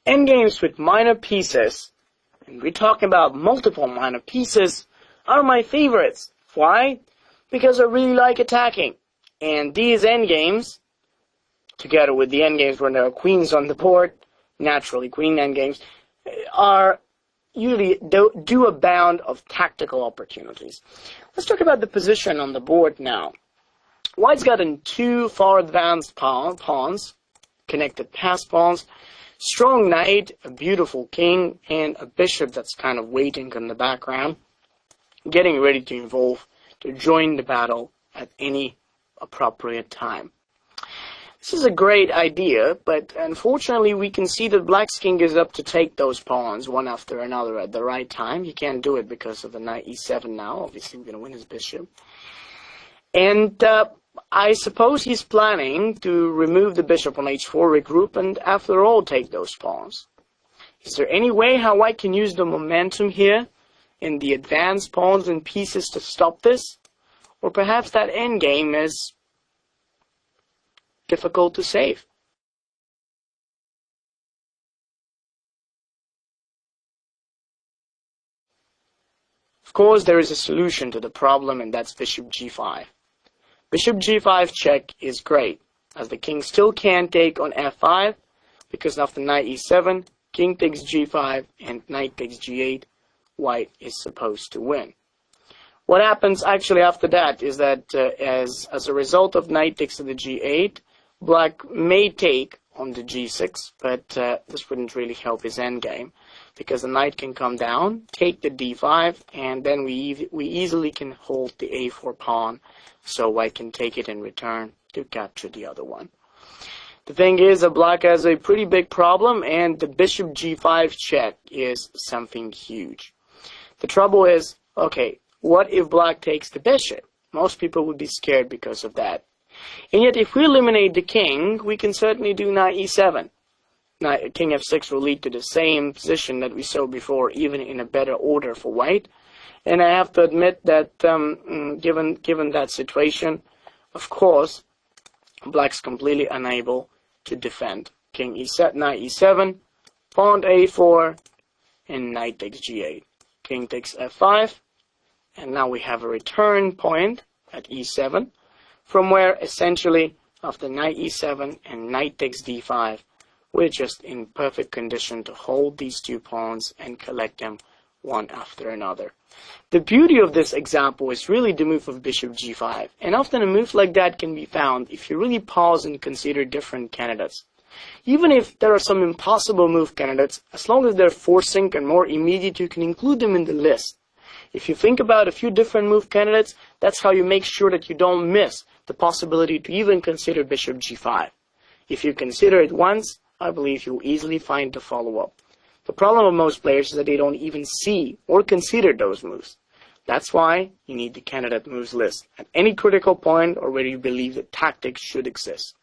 Endgames with minor pieces, and we're talking about multiple minor pieces, are my favorites. Why? Because I really like attacking. And these endgames, together with the endgames when there are queens on the board, naturally queen endgames, are usually do abound of tactical opportunities. Let's talk about the position on the board now. White's gotten two far advanced pawns, connected pass pawns, strong knight, a beautiful king, and a bishop that's kind of waiting in the background, getting ready to evolve, to join the battle at any appropriate time. This is a great idea, but unfortunately we can see that Black's king is up to take those pawns one after another at the right time. He can't do it because of the knight e7 now. Obviously we're going to win his bishop. And I suppose he's planning to remove the bishop on h4, regroup, and after all take those pawns. Is there any way how White can use the momentum here in the advanced pawns and pieces to stop this? Or perhaps that endgame is difficult to save. Of course, there is a solution to the problem, and that's bishop g5. Bishop g5 check is great, as the king still can't take on f5, because after knight e7, king takes g5, and knight takes g8, White is supposed to win. What happens actually after that is that as a result of knight takes to the g8, Black may take on the g6, but this wouldn't really help his endgame, because the knight can come down, take the d5, and then we easily can hold the a4 pawn, so White can take it in return to capture the other one. The thing is that Black has a pretty big problem, and the bishop g5 check is something huge. The trouble is, okay, what if Black takes the bishop? Most people would be scared because of that. And yet, if we eliminate the king, we can certainly do knight e7. King f6 will lead to the same position that we saw before, even in a better order for White. And I have to admit that, given that situation, of course, Black's completely unable to defend. King e7, knight e7, pawn a4, and knight takes g8. King takes f5, and now we have a return point at e7. From where, essentially, after knight e7 and knight takes d5, we're just in perfect condition to hold these two pawns and collect them one after another. The beauty of this example is really the move of bishop g5, and often a move like that can be found if you really pause and consider different candidates. Even if there are some impossible move candidates, as long as they're forcing and more immediate, you can include them in the list. If you think about a few different move candidates, that's how you make sure that you don't miss the possibility to even consider bishop g5. If you consider it once, I believe you'll easily find the follow-up. The problem of most players is that they don't even see or consider those moves. That's why you need the candidate moves list at any critical point or where you believe that tactics should exist.